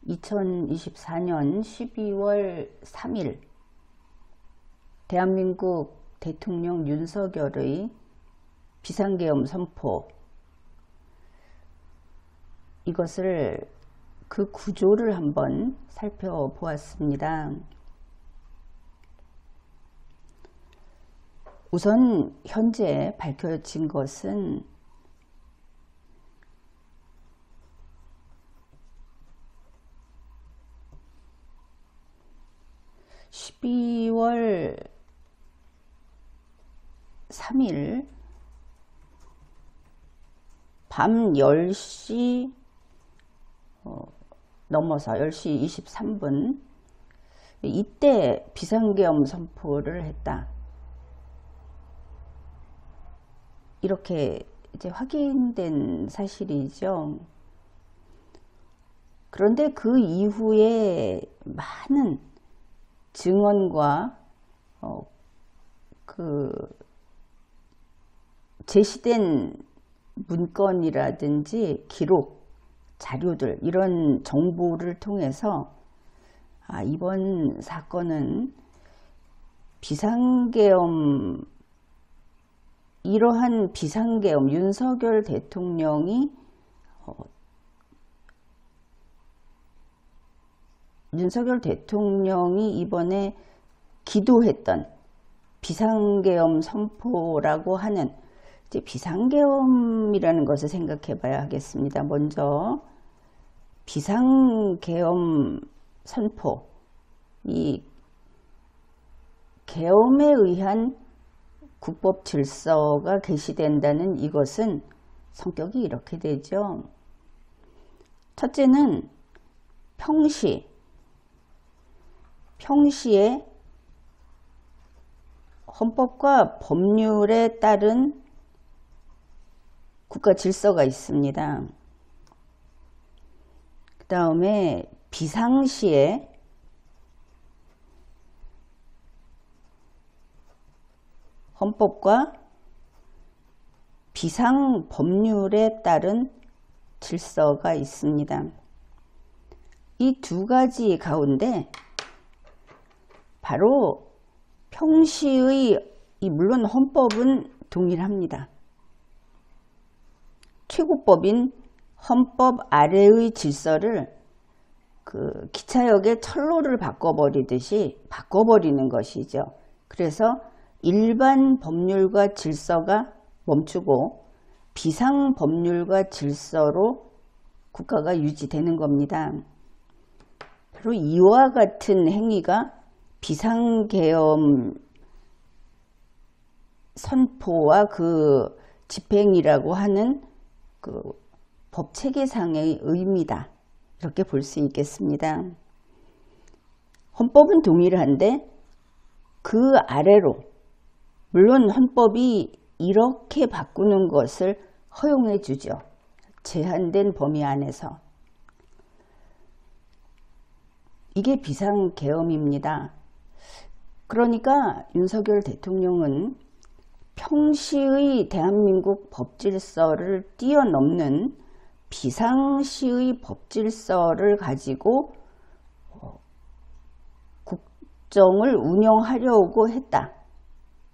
2024년 12월 3일 대한민국 대통령 윤석열의 비상계엄 선포, 이것을 그 구조를 한번 살펴보았습니다. 우선 현재 밝혀진 것은 12월 3일 밤 10시 넘어서 10시 23분 이때 비상계엄 선포를 했다. 이렇게 이제 확인된 사실이죠. 그런데 그 이후에 많은 증언과 제시된 문건이라든지 기록, 자료들, 이런 정보를 통해서 이번 사건은 이러한 비상계엄, 윤석열 대통령이 이번에 기도했던 비상계엄 선포라고 하는, 이제 비상계엄이라는 것을 생각해 봐야 하겠습니다. 먼저 비상계엄 선포, 이 계엄에 의한 국법 질서가 개시된다는 이것은 성격이 이렇게 되죠. 첫째는 평시에 헌법과 법률에 따른 국가 질서가 있습니다. 그 다음에 비상시에 헌법과 비상법률에 따른 질서가 있습니다. 이 두 가지 가운데 바로 평시의, 물론 헌법은 동일합니다. 최고법인 헌법 아래의 질서를 기차역의 철로를 바꿔버리듯이 바꿔버리는 것이죠. 그래서 일반 법률과 질서가 멈추고 비상법률과 질서로 국가가 유지되는 겁니다. 바로 이와 같은 행위가 비상계엄 선포와 그 집행이라고 하는 법체계상의 의미다, 이렇게 볼 수 있겠습니다. 헌법은 동일한데 그 아래로, 물론 헌법이 이렇게 바꾸는 것을 허용해 주죠. 제한된 범위 안에서. 이게 비상계엄입니다. 그러니까 윤석열 대통령은 평시의 대한민국 법질서를 뛰어넘는 비상시의 법질서를 가지고 국정을 운영하려고 했다,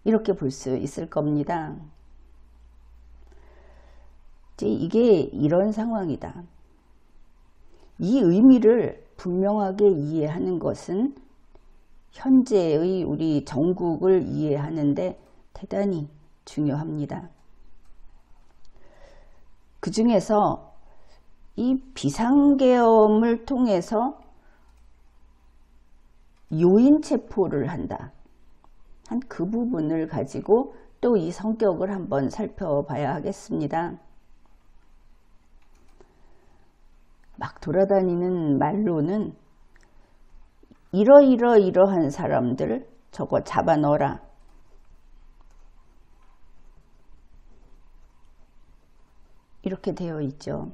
이렇게 볼 수 있을 겁니다. 이게 이런 상황이다. 이 의미를 분명하게 이해하는 것은 현재의 우리 정국을 이해하는데 대단히 중요합니다. 그 중에서 이 비상계엄을 통해서 요인 체포를 한다, 한 그 부분을 가지고 또 이 성격을 한번 살펴봐야 하겠습니다. 막 돌아다니는 말로는 이러한 사람들 저거 잡아 넣어라, 이렇게 되어 있죠.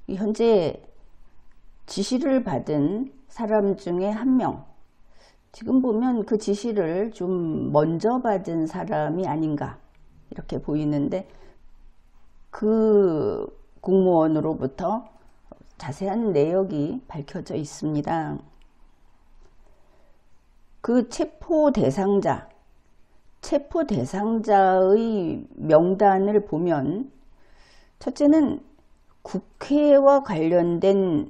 현재 지시를 받은 사람 중에 한 명, 지금 보면 그 지시를 좀 먼저 받은 사람이 아닌가, 이렇게 보이는데 그 공무원으로부터 자세한 내역이 밝혀져 있습니다. 그 체포 대상자의 명단을 보면 첫째는 국회와 관련된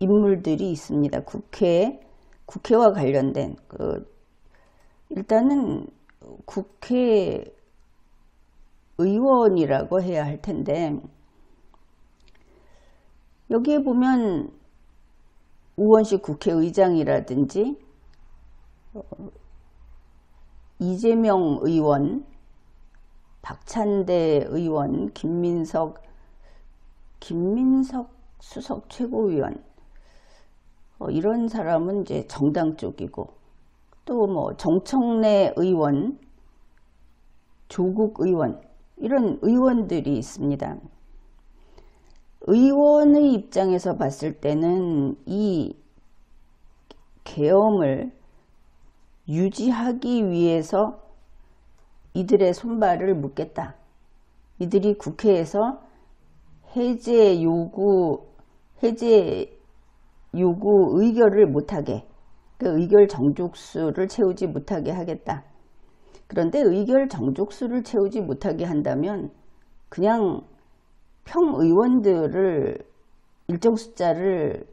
인물들이 있습니다. 국회와 관련된 일단은 국회의원이라고 해야 할 텐데 여기에 보면 우원식 국회의장이라든지 이재명 의원, 박찬대 의원, 김민석 수석 최고위원 이런 사람은 이제 정당 쪽이고 또 뭐 정청래 의원, 조국 의원 이런 의원들이 있습니다. 의원의 입장에서 봤을 때는 이 계엄을 유지하기 위해서 이들의 손발을 묶겠다. 이들이 국회에서 해제 요구 의결을 못하게, 그 의결 정족수를 채우지 못하게 하겠다. 그런데 의결 정족수를 채우지 못하게 한다면 그냥 평의원들을 일정 숫자를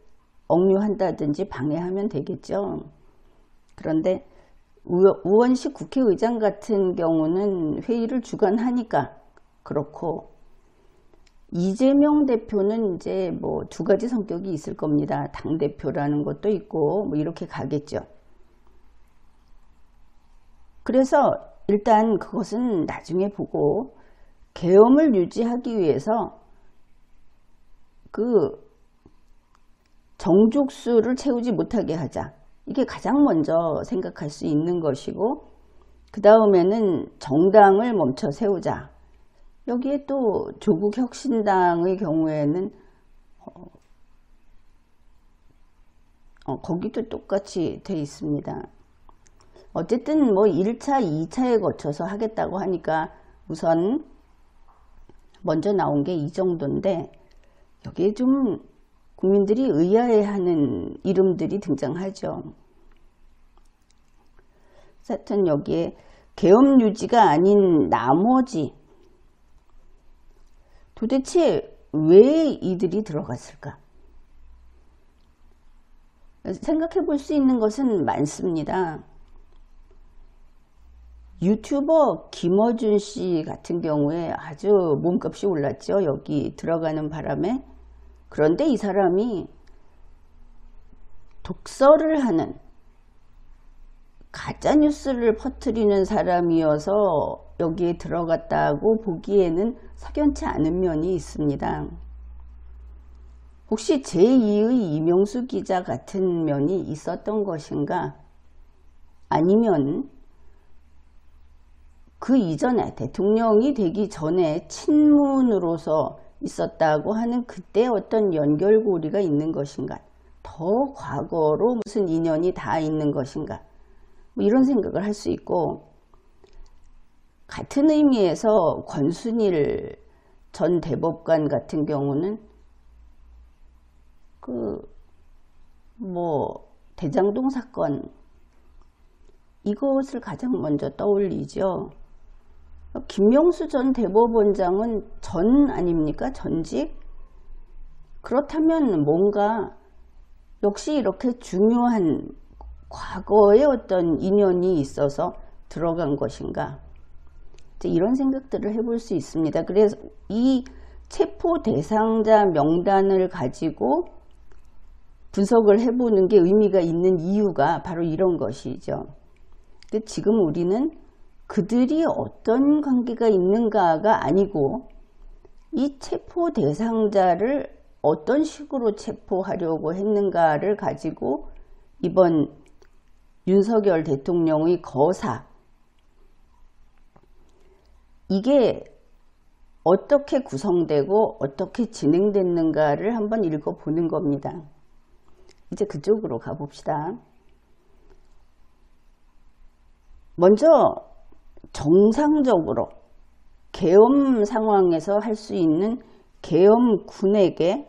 억류한다든지 방해하면 되겠죠. 그런데 우원식 국회의장 같은 경우는 회의를 주관하니까 그렇고, 이재명 대표는 이제 뭐 두 가지 성격이 있을 겁니다. 당대표라는 것도 있고 뭐 이렇게 가겠죠. 그래서 일단 그것은 나중에 보고 계엄을 유지하기 위해서 그 정족수를 채우지 못하게 하자. 이게 가장 먼저 생각할 수 있는 것이고, 그 다음에는 정당을 멈춰 세우자. 여기에 또 조국혁신당의 경우에는 거기도 똑같이 돼 있습니다. 어쨌든 뭐 1차, 2차에 거쳐서 하겠다고 하니까 우선 먼저 나온 게 이 정도인데, 여기에 좀 국민들이 의아해하는 이름들이 등장하죠. 하여튼 여기에 계엄 유지가 아닌 나머지, 도대체 왜 이들이 들어갔을까? 생각해 볼 수 있는 것은 많습니다. 유튜버 김어준 씨 같은 경우에 아주 몸값이 올랐죠. 여기 들어가는 바람에. 그런데 이 사람이 독서를 하는, 가짜뉴스를 퍼뜨리는 사람이어서 여기에 들어갔다고 보기에는 석연치 않은 면이 있습니다. 혹시 제2의 이명수 기자 같은 면이 있었던 것인가? 아니면 그 이전에, 대통령이 되기 전에 친문으로서 있었다고 하는 그때 어떤 연결고리가 있는 것인가? 더 과거로 무슨 인연이 다 있는 것인가? 뭐 이런 생각을 할 수 있고, 같은 의미에서 권순일 전 대법관 같은 경우는 대장동 사건, 이것을 가장 먼저 떠올리죠. 김명수 전 대법원장은 전 아닙니까? 전직? 그렇다면 뭔가 역시 이렇게 중요한 과거의 어떤 인연이 있어서 들어간 것인가? 이런 생각들을 해볼 수 있습니다. 그래서 이 체포 대상자 명단을 가지고 분석을 해보는 게 의미가 있는 이유가 바로 이런 것이죠. 지금 우리는 그들이 어떤 관계가 있는가가 아니고, 이 체포 대상자를 어떤 식으로 체포하려고 했는가를 가지고 이번 윤석열 대통령의 거사, 이게 어떻게 구성되고 어떻게 진행됐는가를 한번 읽어보는 겁니다. 이제 그쪽으로 가봅시다. 먼저 정상적으로 계엄 상황에서 할 수 있는 계엄군에게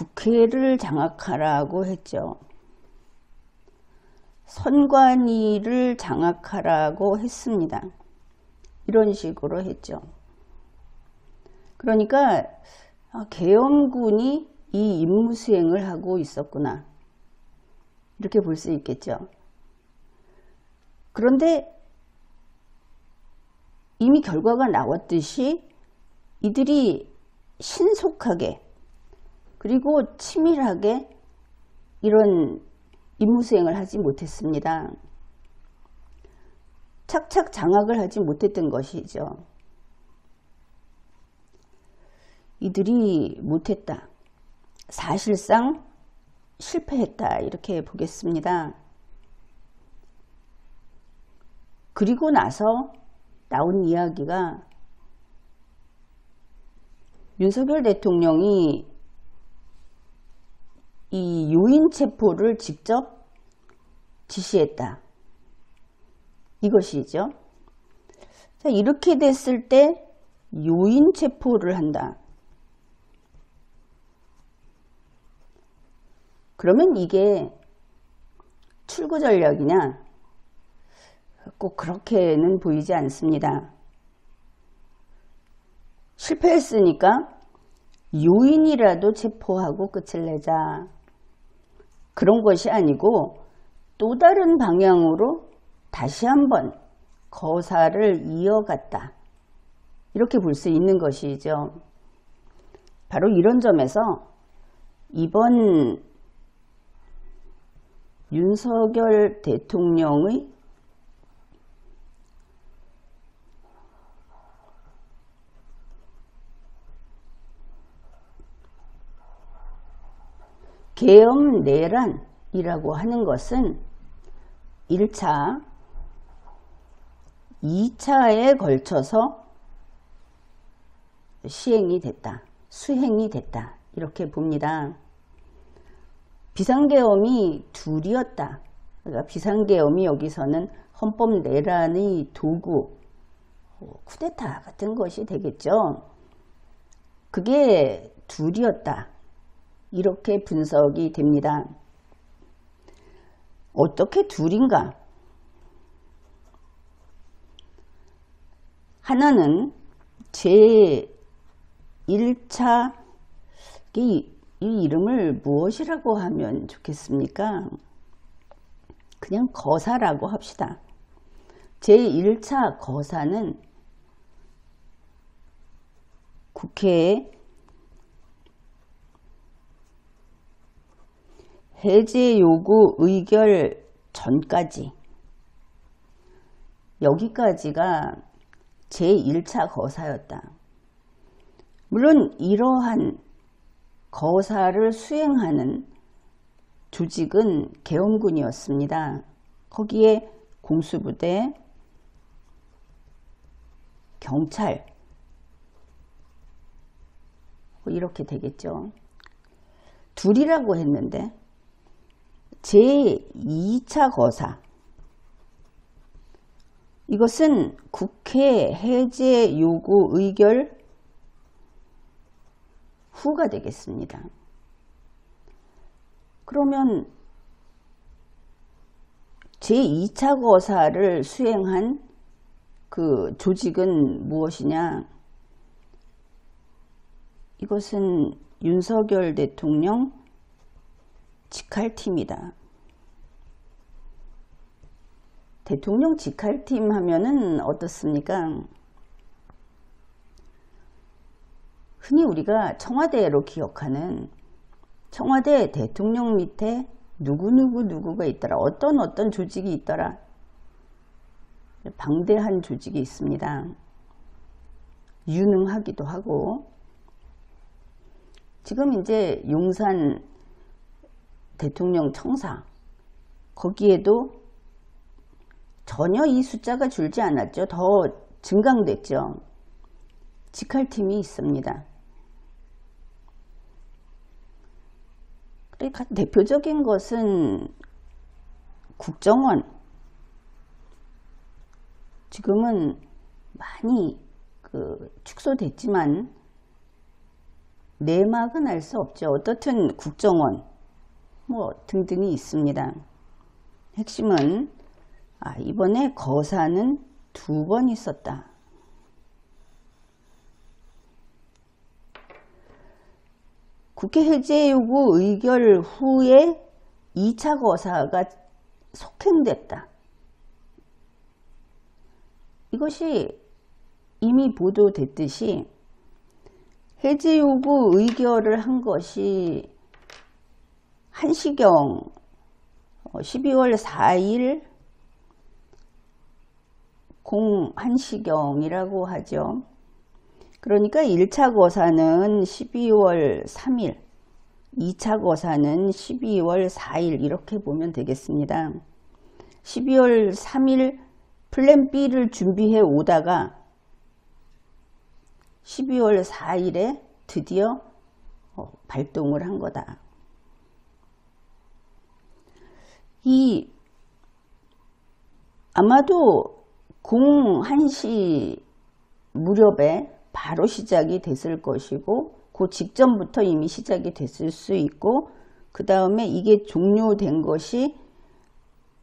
국회를 장악하라고 했죠. 선관위를 장악하라고 했습니다. 이런 식으로 했죠. 그러니까 계엄군이 이 임무 수행을 하고 있었구나, 이렇게 볼 수 있겠죠. 그런데 이미 결과가 나왔듯이 이들이 신속하게 그리고 치밀하게 이런 임무 수행을 하지 못했습니다. 착착 장악을 하지 못했던 것이죠. 이들이 못했다, 사실상 실패했다, 이렇게 보겠습니다. 그리고 나서 나온 이야기가 윤석열 대통령이 이 요인 체포를 직접 지시했다, 이것이죠. 자, 이렇게 됐을 때 요인 체포를 한다. 그러면 이게 출구 전략이냐? 꼭 그렇게는 보이지 않습니다. 실패했으니까 요인이라도 체포하고 끝을 내자, 그런 것이 아니고 또 다른 방향으로 다시 한번 거사를 이어갔다, 이렇게 볼 수 있는 것이죠. 바로 이런 점에서 이번 윤석열 대통령의 계엄내란이라고 하는 것은 1차, 2차에 걸쳐서 시행이 됐다, 수행이 됐다, 이렇게 봅니다. 비상계엄이 둘이었다. 그러니까 비상계엄이 여기서는 헌법내란의 도구, 쿠데타 같은 것이 되겠죠. 그게 둘이었다, 이렇게 분석이 됩니다. 어떻게 둘인가? 하나는 제1차, 이 이름을 무엇이라고 하면 좋겠습니까? 그냥 거사라고 합시다. 제1차 거사는 국회에 해제 요구 의결 전까지, 여기까지가 제1차 거사였다. 물론 이러한 거사를 수행하는 조직은 계엄군이었습니다. 거기에 공수부대, 경찰, 이렇게 되겠죠. 둘이라고 했는데 제2차 거사, 이것은 국회 해제 요구 의결 후가 되겠습니다. 그러면 제2차 거사를 수행한 그 조직은 무엇이냐? 이것은 윤석열 대통령 직할팀이다. 대통령 직할팀 하면은 어떻습니까? 흔히 우리가 청와대로 기억하는 청와대 대통령 밑에 누구가 있더라, 어떤 조직이 있더라, 방대한 조직이 있습니다. 유능하기도 하고, 지금 이제 용산 대통령 청사, 거기에도 전혀 이 숫자가 줄지 않았죠. 더 증강됐죠. 직할팀이 있습니다. 그러니까 대표적인 것은 국정원, 지금은 많이 축소됐지만 내막은 알 수 없죠. 어떻든 국정원 뭐 등등이 있습니다. 핵심은 이번에 거사는 2번 있었다. 국회 해제 요구 의결 후에 2차 거사가 속행됐다. 이것이 이미 보도됐듯이 해제 요구 의결을 한 것이 1시경 12월 4일 01시경이라고 하죠. 그러니까 1차 거사는 12월 3일, 2차 거사는 12월 4일 이렇게 보면 되겠습니다. 12월 3일 플랜 B를 준비해 오다가 12월 4일에 드디어 발동을 한 거다. 아마도 01시 무렵에 바로 시작이 됐을 것이고 그 직전부터 이미 시작이 됐을 수 있고 그 다음에 이게 종료된 것이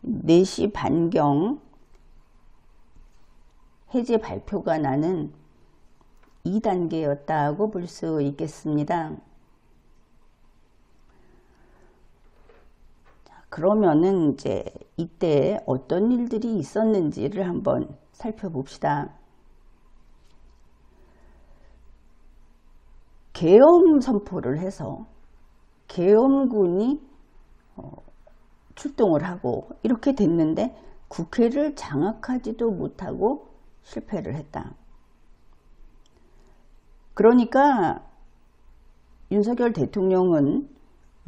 4시 반경 해제 발표가 나는 2단계였다고 볼 수 있겠습니다. 그러면은 이제 이때 어떤 일들이 있었는지를 한번 살펴봅시다. 계엄 선포를 해서 계엄군이 출동을 하고 이렇게 됐는데 국회를 장악하지도 못하고 실패를 했다. 그러니까 윤석열 대통령은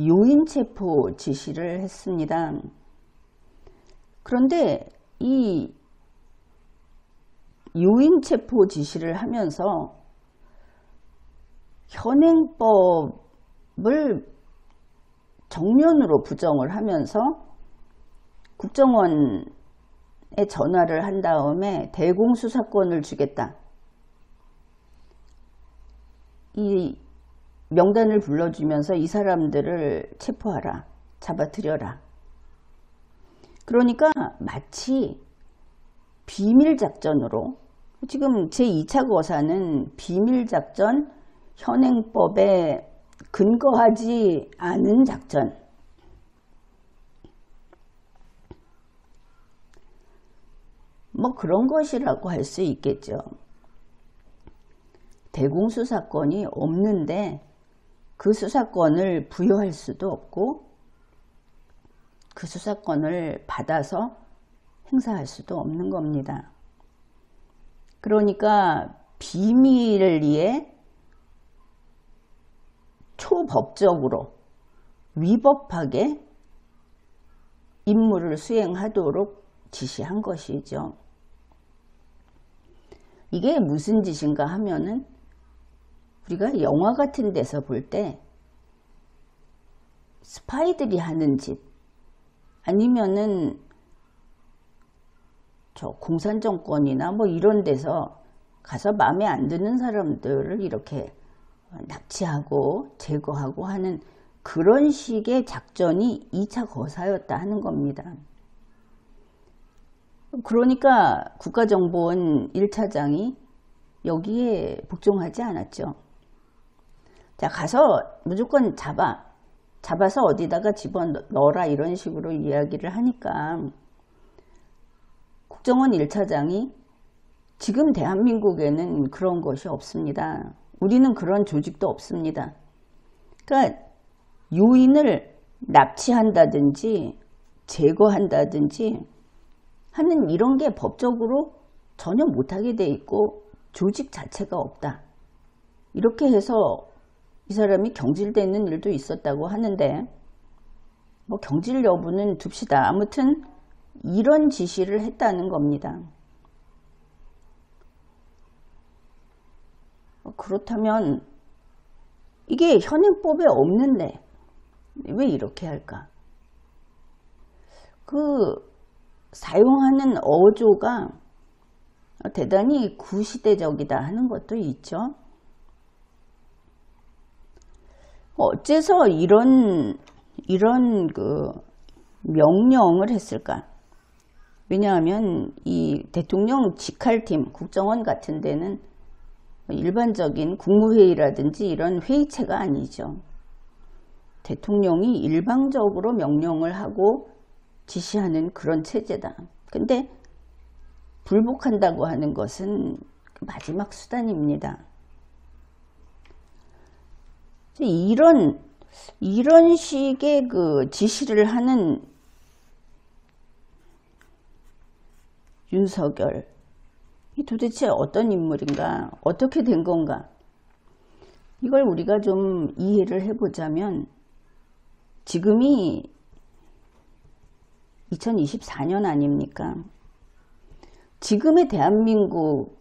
요인 체포 지시를 했습니다. 그런데 이 요인 체포 지시를 하면서 현행법을 정면으로 부정을 하면서 국정원에 전화를 한 다음에 대공수사권을 주겠다. 이 명단을 불러주면서 이 사람들을 체포하라, 잡아들여라. 그러니까 마치 비밀작전으로 지금 제2차 거사는 비밀작전, 현행법에 근거하지 않은 작전, 뭐 그런 것이라고 할 수 있겠죠. 대공수사권이 없는데 그 수사권을 부여할 수도 없고 그 수사권을 받아서 행사할 수도 없는 겁니다. 그러니까 비밀리에 초법적으로 위법하게 임무를 수행하도록 지시한 것이죠. 이게 무슨 짓인가 하면은 우리가 영화 같은 데서 볼 때 스파이들이 하는 짓 아니면은 저 공산정권이나 뭐 이런 데서 가서 마음에 안 드는 사람들을 이렇게 납치하고 제거하고 하는 그런 식의 작전이 2차 거사였다 하는 겁니다. 그러니까 국가정보원 1차장이 여기에 복종하지 않았죠. 자, 가서 무조건 잡아서 어디다가 집어넣어라 이런 식으로 이야기를 하니까 국정원 1차장이 지금 대한민국에는 그런 것이 없습니다. 우리는 그런 조직도 없습니다. 그러니까 요인을 납치한다든지 제거한다든지 하는 이런 게 법적으로 전혀 못하게 돼 있고 조직 자체가 없다. 이렇게 해서 이 사람이 경질되는 일도 있었다고 하는데 뭐 경질 여부는 둡시다. 아무튼 이런 지시를 했다는 겁니다. 그렇다면 이게 현행법에 없는데 왜 이렇게 할까? 그 사용하는 어조가 대단히 구시대적이다 하는 것도 있죠. 어째서 이런 그 명령을 했을까? 왜냐하면 이 대통령 직할팀, 국정원 같은 데는 일반적인 국무회의라든지 이런 회의체가 아니죠. 대통령이 일방적으로 명령을 하고 지시하는 그런 체제다. 근데 불복한다고 하는 것은 마지막 수단입니다. 이런 식의 그 지시를 하는 윤석열, 이 도대체 어떤 인물인가? 어떻게 된 건가? 이걸 우리가 좀 이해를 해보자면, 지금이 2024년 아닙니까? 지금의 대한민국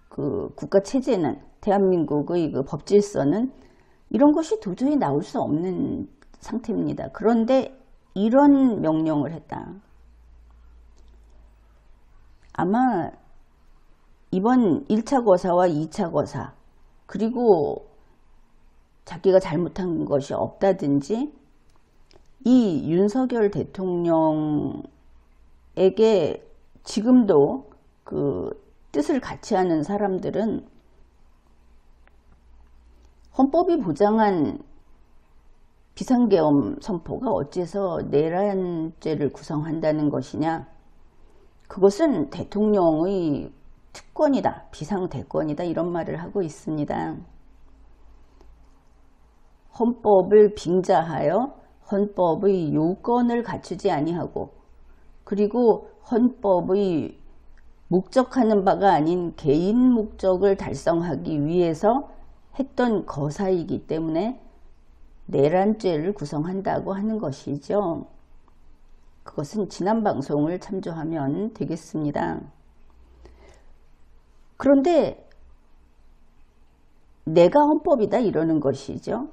그 국가 체제는, 대한민국의 그 법질서는 이런 것이 도저히 나올 수 없는 상태입니다. 그런데 이런 명령을 했다. 아마 이번 1차 거사와 2차 거사, 그리고 자기가 잘못한 것이 없다든지 이 윤석열 대통령에게 지금도 그 뜻을 같이 하는 사람들은 헌법이 보장한 비상계엄 선포가 어째서 내란죄를 구성한다는 것이냐? 그것은 대통령의 특권이다, 비상대권이다, 이런 말을 하고 있습니다. 헌법을 빙자하여 헌법의 요건을 갖추지 아니하고, 그리고 헌법의 목적하는 바가 아닌 개인 목적을 달성하기 위해서 했던 거사이기 때문에 내란죄를 구성한다고 하는 것이죠. 그것은 지난 방송을 참조하면 되겠습니다. 그런데 내가 헌법이다 이러는 것이죠.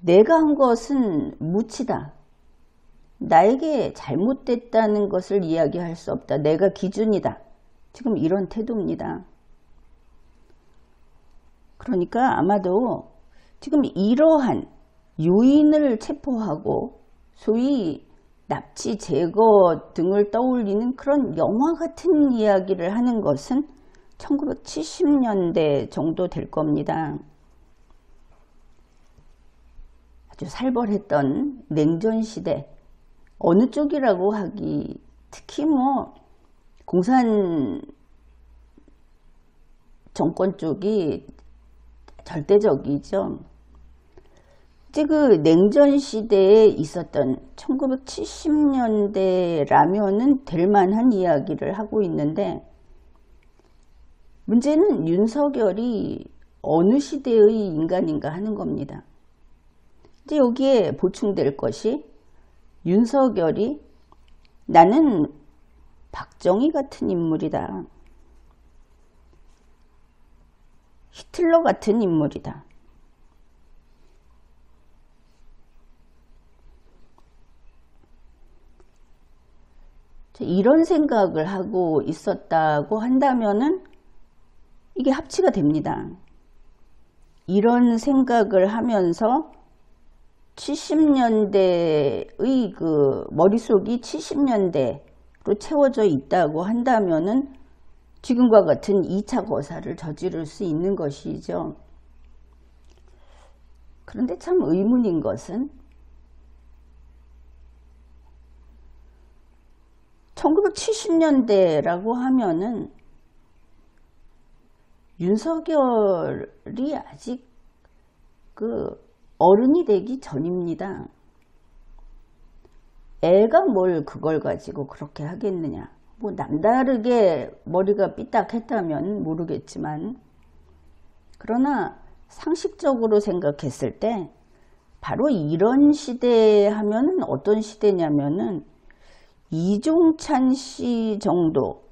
내가 한 것은 무치다. 나에게 잘못됐다는 것을 이야기할 수 없다. 내가 기준이다. 지금 이런 태도입니다. 그러니까 아마도 지금 이러한 요인을 체포하고 소위 납치 제거 등을 떠올리는 그런 영화 같은 이야기를 하는 것은 1970년대 정도 될 겁니다. 아주 살벌했던 냉전시대, 어느 쪽이라고 하기, 특히 뭐 공산 정권 쪽이 절대적이죠. 이제 그 냉전 시대에 있었던 1970년대라면은 될 만한 이야기를 하고 있는데, 문제는 윤석열이 어느 시대의 인간인가 하는 겁니다. 이제 여기에 보충될 것이, 윤석열이 나는 박정희 같은 인물이다, 히틀러 같은 인물이다, 이런 생각을 하고 있었다고 한다면은 이게 합치가 됩니다. 이런 생각을 하면서 70년대의 그 머릿속이 70년대로 채워져 있다고 한다면은 지금과 같은 2차 거사를 저지를 수 있는 것이죠. 그런데 참 의문인 것은 1970년대라고 하면은 윤석열이 아직 그 어른이 되기 전입니다. 애가 뭘 그걸 가지고 그렇게 하겠느냐. 뭐 남다르게 머리가 삐딱했다면 모르겠지만, 그러나 상식적으로 생각했을 때 바로 이런 시대 하면은 어떤 시대냐면은 이종찬 씨 정도,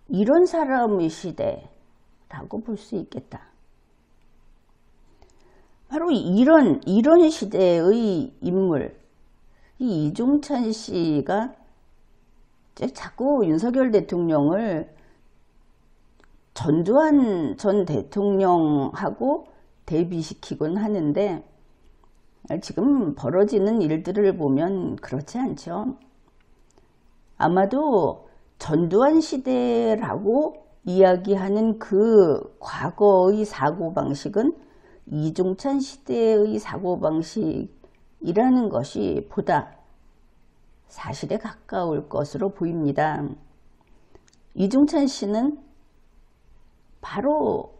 이런 사람의 시대라고 볼 수 있겠다. 바로 이런 시대의 인물, 이 이종찬 씨가 자꾸 윤석열 대통령을 전두환 전 대통령하고 대비시키곤 하는데 지금 벌어지는 일들을 보면 그렇지 않죠. 아마도 전두환 시대라고 이야기하는 그 과거의 사고방식은 이종찬 시대의 사고방식이라는 것이 보다 사실에 가까울 것으로 보입니다. 이종찬 씨는 바로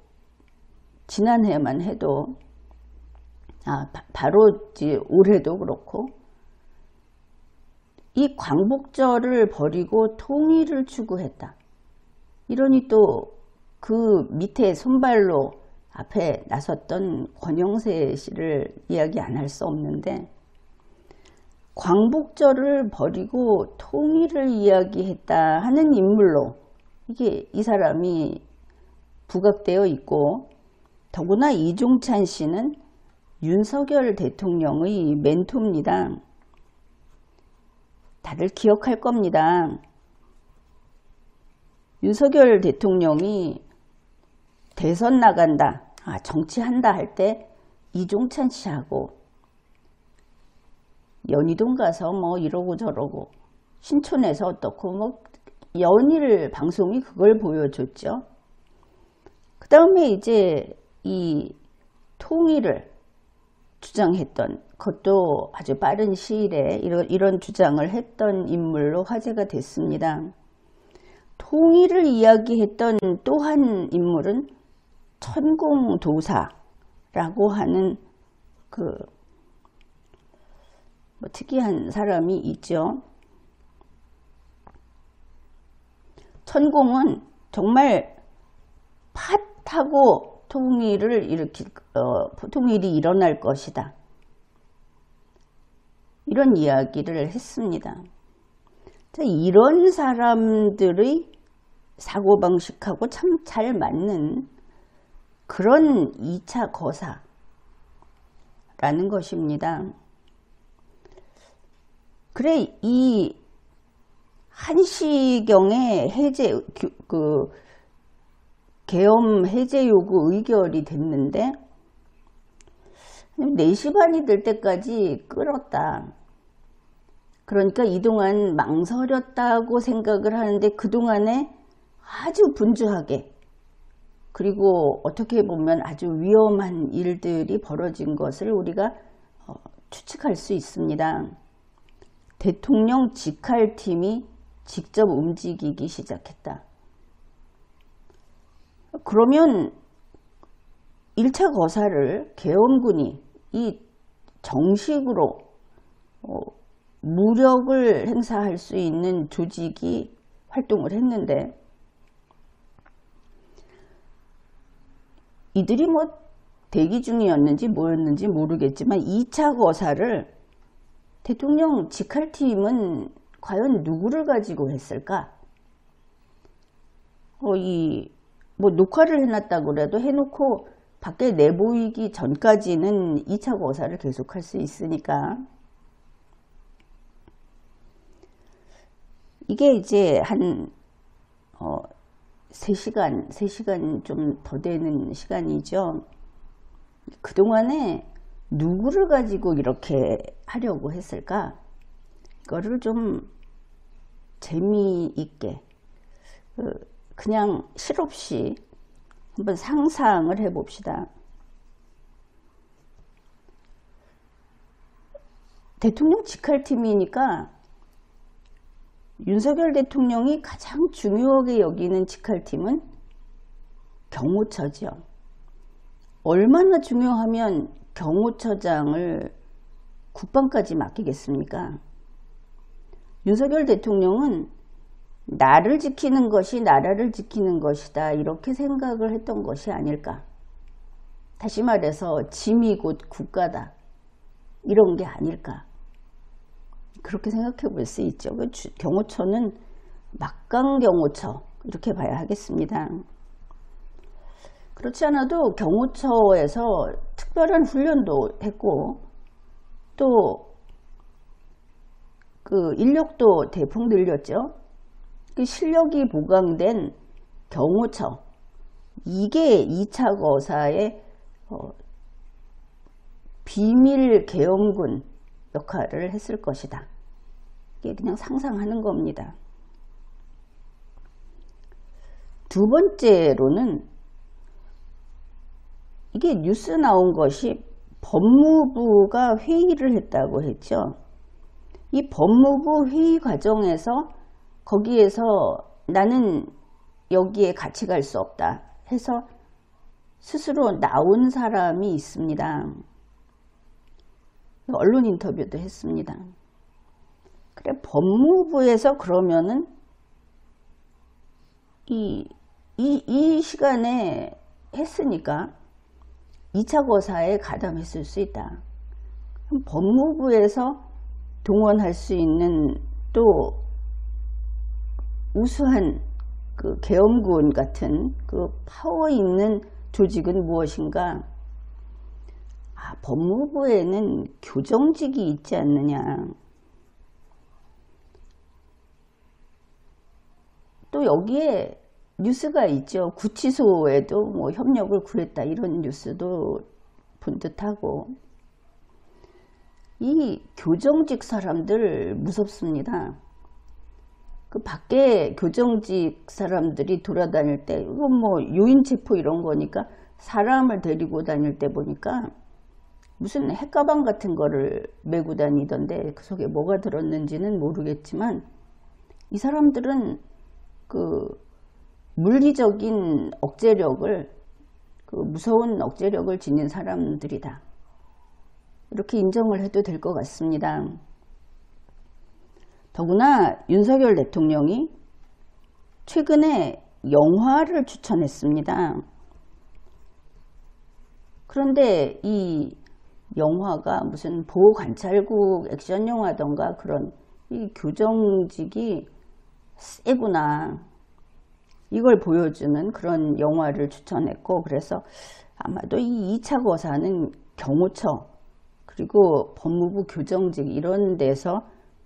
지난해만 해도 바로 올해도 그렇고 이 광복절을 버리고 통일을 추구했다. 이러니 또 그 밑에 손발로 앞에 나섰던 권영세 씨를 이야기 안 할 수 없는데 광복절을 버리고 통일을 이야기했다 하는 인물로 이 사람이 부각되어 있고 더구나 이종찬 씨는 윤석열 대통령의 멘토입니다. 다들 기억할 겁니다. 윤석열 대통령이 대선 나간다, 정치한다 할 때 이종찬 씨하고 연희동 가서 뭐 이러고 저러고 신촌에서 어떻고 뭐 연일 방송이 그걸 보여줬죠. 그 다음에 이제 이 통일을 주장했던 그것도 아주 빠른 시일에 이런 주장을 했던 인물로 화제가 됐습니다. 통일을 이야기했던 또 한 인물은 천공도사라고 하는 특이한 사람이 있죠. 천공은 정말 팥하고 통일이 일어날 것이다. 이런 이야기를 했습니다. 이런 사람들의 사고방식하고 참 잘 맞는 그런 2차 거사라는 것입니다. 그래, 이 한시경의 계엄 해제 요구 의결이 됐는데 4시 반이 될 때까지 끌었다. 그러니까 이동안 망설였다고 생각을 하는데 그동안에 아주 분주하게 그리고 어떻게 보면 아주 위험한 일들이 벌어진 것을 우리가 추측할 수 있습니다. 대통령 직할팀이 직접 움직이기 시작했다. 그러면 1차 거사를 계엄군이 이 정식으로 무력을 행사할 수 있는 조직이 활동을 했는데 이들이 뭐 대기 중이었는지 뭐였는지 모르겠지만 2차 거사를 대통령 직할팀은 과연 누구를 가지고 했을까? 뭐 녹화를 해놨다고 그래도 해놓고 밖에 내보이기 전까지는 2차 거사를 계속할 수 있으니까 이게 이제 한 3시간 좀 더 되는 시간이죠. 그동안에 누구를 가지고 이렇게 하려고 했을까? 이거를 좀 재미있게 그냥 실없이 한번 상상을 해봅시다. 대통령 직할팀이니까 윤석열 대통령이 가장 중요하게 여기는 직할팀은 경호처죠. 얼마나 중요하면 경호처장을 국방까지 맡기겠습니까? 윤석열 대통령은 나를 지키는 것이 나라를 지키는 것이다 이렇게 생각을 했던 것이 아닐까. 다시 말해서 짐이 곧 국가다 이런 게 아닐까. 그렇게 생각해 볼 수 있죠. 경호처는 막강경호처 이렇게 봐야 하겠습니다. 그렇지 않아도 경호처에서 특별한 훈련도 했고 또 그 인력도 대폭 늘렸죠. 그 실력이 보강된 경호처 이게 2차 거사의 비밀 계엄군 역할을 했을 것이다. 이게 그냥 상상하는 겁니다. 두 번째로는 이게 뉴스 나온 것이 법무부가 회의를 했다고 했죠. 이 법무부 회의 과정에서 거기에서 나는 여기에 같이 갈 수 없다 해서 스스로 나온 사람이 있습니다. 언론 인터뷰도 했습니다. 그래, 법무부에서 그러면은 이 시간에 했으니까 2차 거사에 가담했을 수 있다. 그럼 법무부에서 동원할 수 있는 또 우수한 그 계엄군 같은 그 파워 있는 조직은 무엇인가? 법무부에는 교정직이 있지 않느냐. 또 여기에 뉴스가 있죠. 구치소에도 뭐 협력을 구했다 이런 뉴스도 본 듯하고. 이 교정직 사람들 무섭습니다. 그 밖에 교정직 사람들이 돌아다닐 때 이건 뭐 요인체포 이런 거니까 사람을 데리고 다닐 때 보니까 무슨 핵가방 같은 거를 메고 다니던데 그 속에 뭐가 들었는지는 모르겠지만 이 사람들은 그 물리적인 억제력을 그 무서운 억제력을 지닌 사람들이다. 이렇게 인정을 해도 될 것 같습니다. 더구나 윤석열 대통령이 최근에 영화를 추천했습니다. 그런데 이 영화가 무슨 보호관찰국 액션 영화던가 그런 이 교정직이 세구나 이걸 보여주는 그런 영화를 추천했고, 그래서 아마도 이 2차 거사는 경호처 그리고 법무부 교정직 이런 데서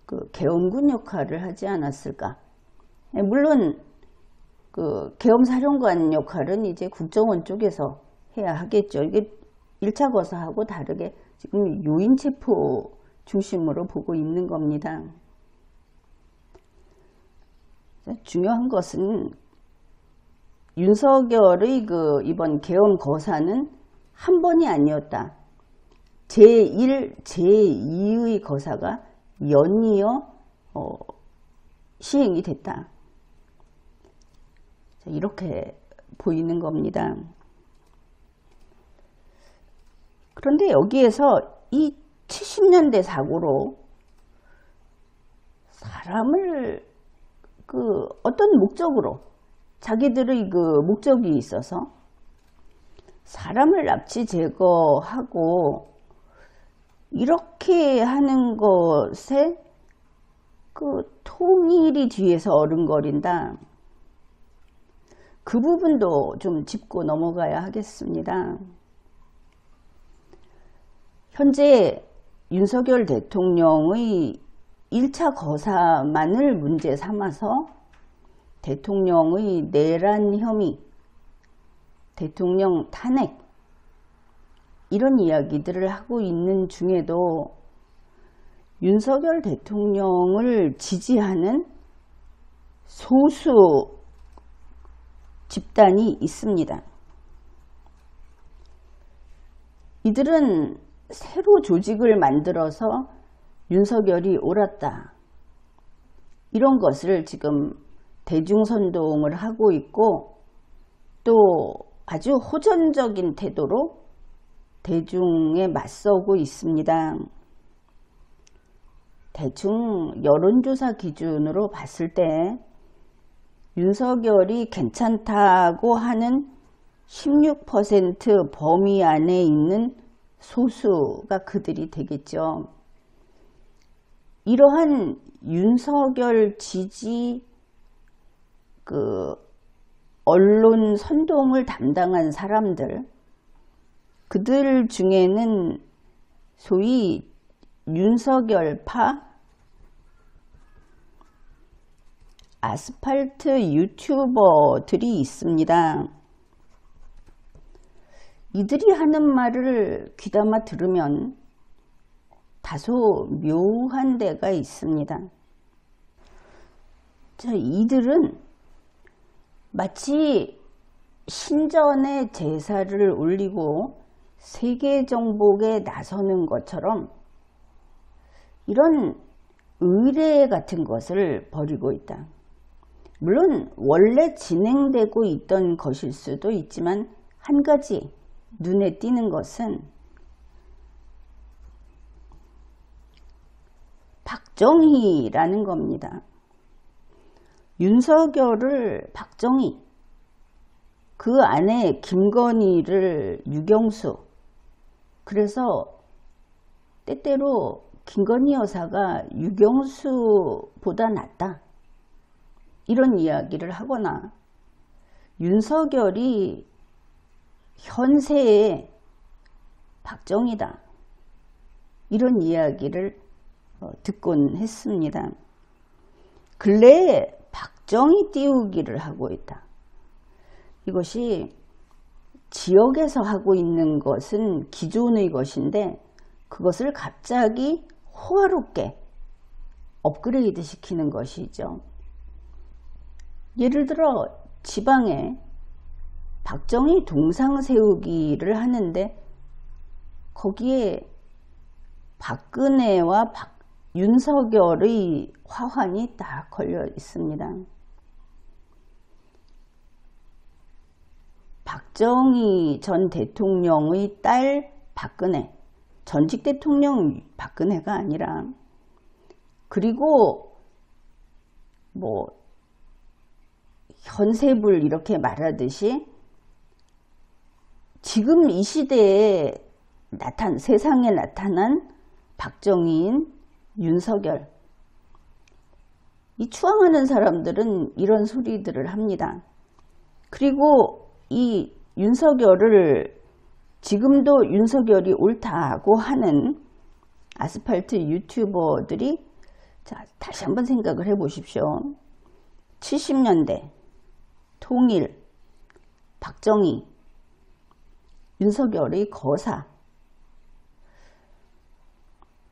그 계엄군 역할을 하지 않았을까. 물론 그 계엄사령관 역할은 이제 국정원 쪽에서 해야 하겠죠. 이게 1차 거사하고 다르게 지금 요인체포 중심으로 보고 있는 겁니다. 중요한 것은 윤석열의 그 이번 계엄 거사는 한 번이 아니었다. 제1, 제2의 거사가 연이어 시행이 됐다. 이렇게 보이는 겁니다. 그런데 여기에서 이 70년대 사고로 사람을 그 어떤 목적으로 자기들의 그 목적이 있어서 사람을 납치 제거하고 이렇게 하는 것에 그 통일이 뒤에서 어른거린다. 그 부분도 좀 짚고 넘어가야 하겠습니다. 현재 윤석열 대통령의 1차 거사만을 문제 삼아서 대통령의 내란 혐의, 대통령 탄핵 이런 이야기들을 하고 있는 중에도 윤석열 대통령을 지지하는 소수 집단이 있습니다. 이들은 새로 조직을 만들어서 윤석열이 옳았다. 이런 것을 지금 대중선동을 하고 있고 또 아주 호전적인 태도로 대중에 맞서고 있습니다. 대충 여론조사 기준으로 봤을 때 윤석열이 괜찮다고 하는 16% 범위 안에 있는 소수가 그들이 되겠죠. 이러한 윤석열 지지 그 언론 선동을 담당한 사람들, 그들 중에는 소위 윤석열파 아스팔트 유튜버들이 있습니다. 이들이 하는 말을 귀담아 들으면 다소 묘한 데가 있습니다. 자, 이들은 마치 신전에 제사를 올리고 세계 정복에 나서는 것처럼 이런 의례 같은 것을 벌이고 있다. 물론 원래 진행되고 있던 것일 수도 있지만 한 가지 눈에 띄는 것은 박정희라는 겁니다. 윤석열을 박정희, 그 안에 김건희를 유경수, 그래서 때때로 김건희 여사가 유경수보다 낫다 이런 이야기를 하거나 윤석열이 현세의 박정희다 이런 이야기를 듣곤 했습니다. 근래에 박정희 띄우기를 하고 있다. 이것이 지역에서 하고 있는 것은 기존의 것인데 그것을 갑자기 호화롭게 업그레이드 시키는 것이죠. 예를 들어 지방에 박정희 동상 세우기를 하는데 거기에 박근혜와 윤석열의 화환이 딱 걸려 있습니다. 박정희 전 대통령의 딸 박근혜, 전직 대통령 박근혜가 아니라, 그리고 뭐 현세불 이렇게 말하듯이 지금 이 시대에 세상에 나타난 박정희인 윤석열, 이 추앙하는 사람들은 이런 소리들을 합니다. 그리고 이 윤석열을 지금도 윤석열이 옳다고 하는 아스팔트 유튜버들이, 자, 다시 한번 생각을 해 보십시오. 70년대 통일, 박정희, 윤석열의 거사,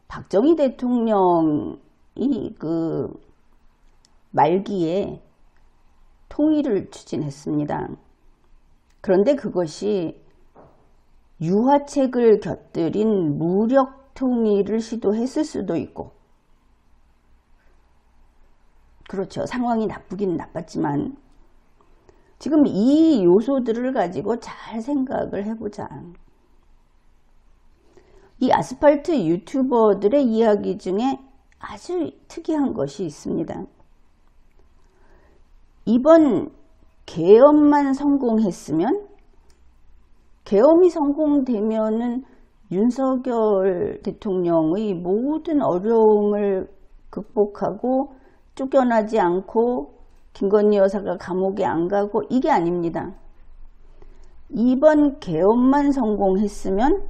박정희 대통령이 그 말기에 통일을 추진했습니다. 그런데 그것이 유화책을 곁들인 무력 통일을 시도했을 수도 있고, 그렇죠. 상황이 나쁘긴 나빴지만 지금 이 요소들을 가지고 잘 생각을 해보자. 이 아스팔트 유튜버들의 이야기 중에 아주 특이한 것이 있습니다. 이번 계엄만 성공했으면, 계엄이 성공되면은 윤석열 대통령의 모든 어려움을 극복하고 쫓겨나지 않고 김건희 여사가 감옥에 안 가고, 이게 아닙니다. 이번 계엄만 성공했으면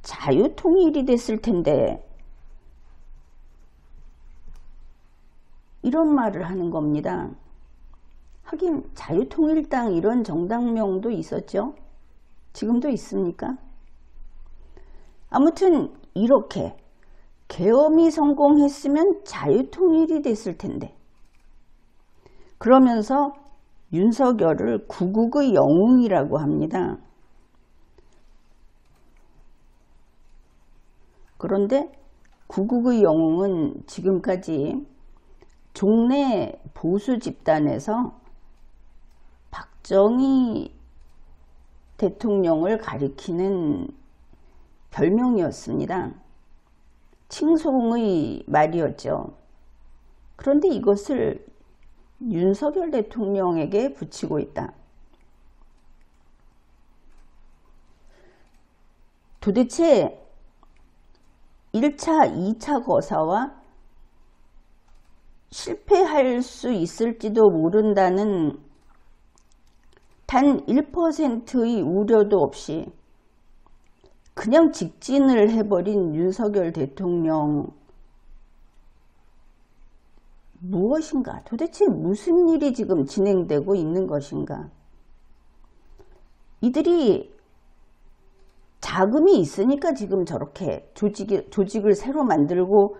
자유통일이 됐을 텐데, 이런 말을 하는 겁니다. 하긴 자유통일당 이런 정당명도 있었죠. 지금도 있습니까? 아무튼 이렇게 계엄이 성공했으면 자유통일이 됐을 텐데, 그러면서 윤석열을 구국의 영웅이라고 합니다. 그런데 구국의 영웅은 지금까지 종래 보수 집단에서 박정희 대통령을 가리키는 별명이었습니다. 칭송의 말이었죠. 그런데 이것을 윤석열 대통령에게 붙이고 있다. 도대체 1차, 2차 거사와 실패할 수 있을지도 모른다는 단 1%의 우려도 없이 그냥 직진을 해버린 윤석열 대통령, 무엇인가? 도대체 무슨 일이 지금 진행되고 있는 것인가? 이들이 자금이 있으니까 지금 저렇게 조직을 새로 만들고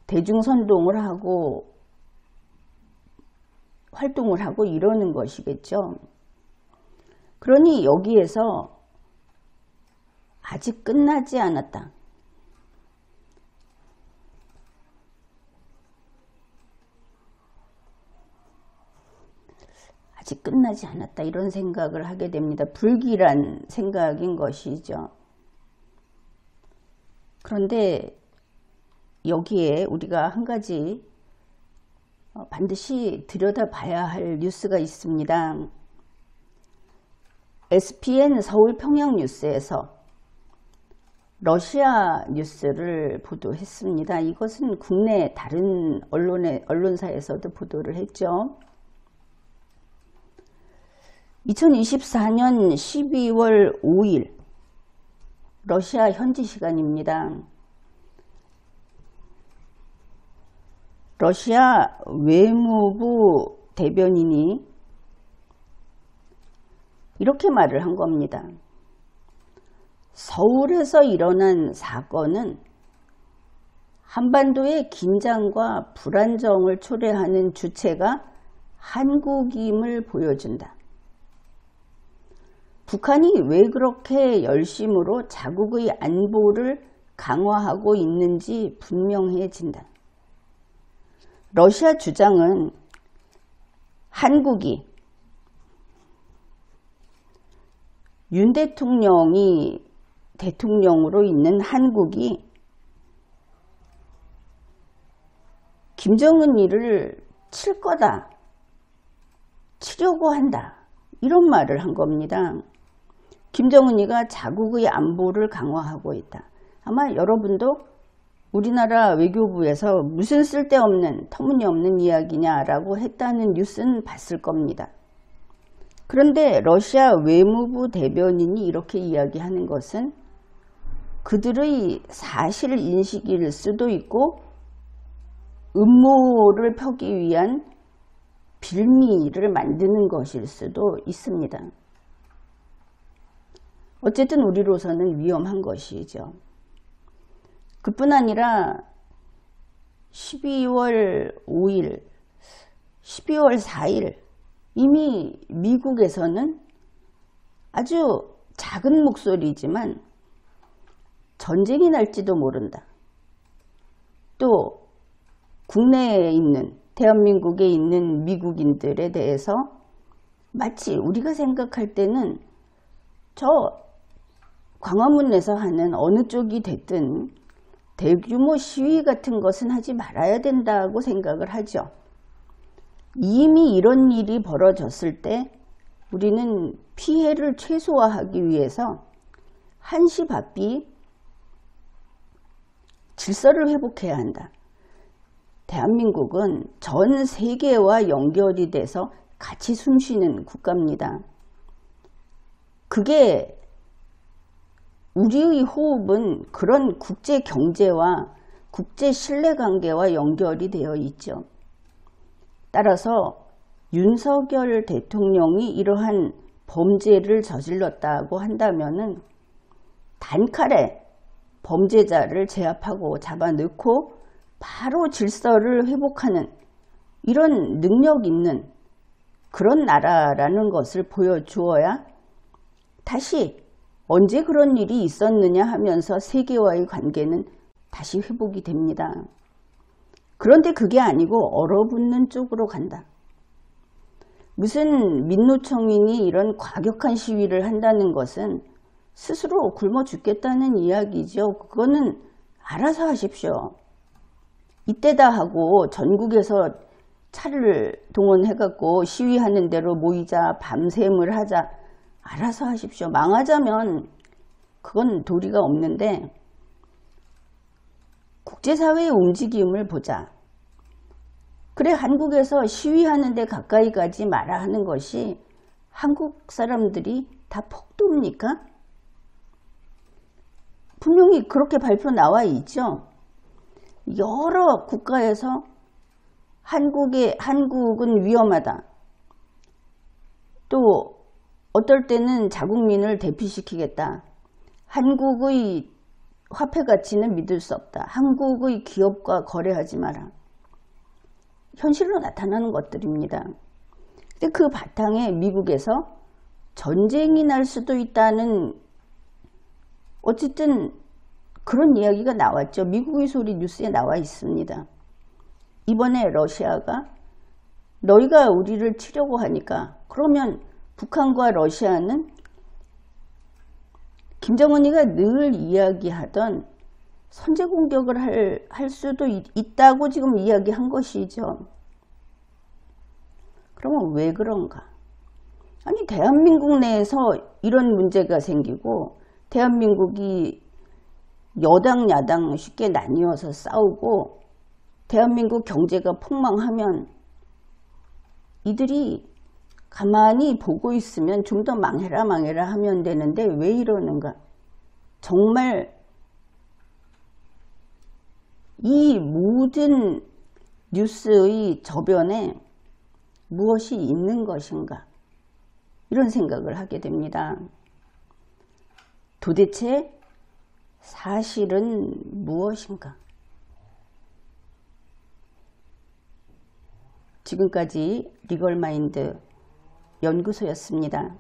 대중선동을 하고 활동을 하고 이러는 것이겠죠. 그러니 여기에서 아직 끝나지 않았다. 아직 끝나지 않았다. 이런 생각을 하게 됩니다. 불길한 생각인 것이죠. 그런데 여기에 우리가 한 가지 반드시 들여다봐야 할 뉴스가 있습니다. SPN 서울 평양뉴스에서 러시아 뉴스를 보도했습니다. 이것은 국내 다른 언론사에서도 보도를 했죠. 2024년 12월 5일 러시아 현지 시간입니다. 러시아 외무부 대변인이 이렇게 말을 한 겁니다. 서울에서 일어난 사건은 한반도의 긴장과 불안정을 초래하는 주체가 한국임을 보여준다. 북한이 왜 그렇게 열심으로 자국의 안보를 강화하고 있는지 분명해진다. 러시아 주장은 한국이 윤 대통령이 대통령으로 있는 한국이 김정은 일을 칠 거다, 치려고 한다, 이런 말을 한 겁니다. 김정은이가 자국의 안보를 강화하고 있다. 아마 여러분도 우리나라 외교부에서 무슨 쓸데없는 터무니없는 이야기냐라고 했다는 뉴스는 봤을 겁니다. 그런데 러시아 외무부 대변인이 이렇게 이야기하는 것은 그들의 사실 인식일 수도 있고 음모를 펴기 위한 빌미를 만드는 것일 수도 있습니다. 어쨌든 우리로서는 위험한 것이죠. 그뿐 아니라 12월 5일, 12월 4일 이미 미국에서는 아주 작은 목소리지만 전쟁이 날지도 모른다. 또 국내에 있는 대한민국에 있는 미국인들에 대해서 마치 우리가 생각할 때는 저 광화문에서 하는 어느 쪽이 됐든 대규모 시위 같은 것은 하지 말아야 된다고 생각을 하죠. 이미 이런 일이 벌어졌을 때 우리는 피해를 최소화하기 위해서 한시바삐 질서를 회복해야 한다. 대한민국은 전 세계와 연결이 돼서 같이 숨쉬는 국가입니다. 그게 우리의 호흡은 그런 국제 경제와 국제 신뢰관계와 연결이 되어 있죠. 따라서 윤석열 대통령이 이러한 범죄를 저질렀다고 한다면은 단칼에 범죄자를 제압하고 잡아넣고 바로 질서를 회복하는 이런 능력 있는 그런 나라라는 것을 보여주어야 다시 언제 그런 일이 있었느냐 하면서 세계와의 관계는 다시 회복이 됩니다. 그런데 그게 아니고 얼어붙는 쪽으로 간다. 무슨 민노총인이 이런 과격한 시위를 한다는 것은 스스로 굶어 죽겠다는 이야기죠. 그거는 알아서 하십시오. 이때다 하고 전국에서 차를 동원해갖고 시위하는 대로 모이자, 밤샘을 하자, 알아서 하십시오. 망하자면 그건 도리가 없는데 국제사회의 움직임을 보자. 그래, 한국에서 시위하는 데 가까이 가지 마라 하는 것이 한국 사람들이 다 폭도입니까? 분명히 그렇게 발표 나와 있죠. 여러 국가에서 한국은 위험하다. 또 어떨 때는 자국민을 대피시키겠다. 한국의 화폐 가치는 믿을 수 없다. 한국의 기업과 거래하지 마라. 현실로 나타나는 것들입니다. 근데 그 바탕에 미국에서 전쟁이 날 수도 있다는 어쨌든 그런 이야기가 나왔죠. 미국의 소리 뉴스에 나와 있습니다. 이번에 러시아가 너희가 우리를 치려고 하니까 그러면 북한과 러시아는 김정은이가 늘 이야기하던 선제 공격을 할 수도 있다고 지금 이야기한 것이죠. 그러면 왜 그런가? 아니 대한민국 내에서 이런 문제가 생기고 대한민국이 여당 야당 쉽게 나뉘어서 싸우고 대한민국 경제가 폭망하면 이들이 가만히 보고 있으면 좀 더 망해라 하면 되는데 왜 이러는가? 정말 이 모든 뉴스의 저변에 무엇이 있는 것인가? 이런 생각을 하게 됩니다. 도대체 사실은 무엇인가? 지금까지 리걸마인드 연구소였습니다.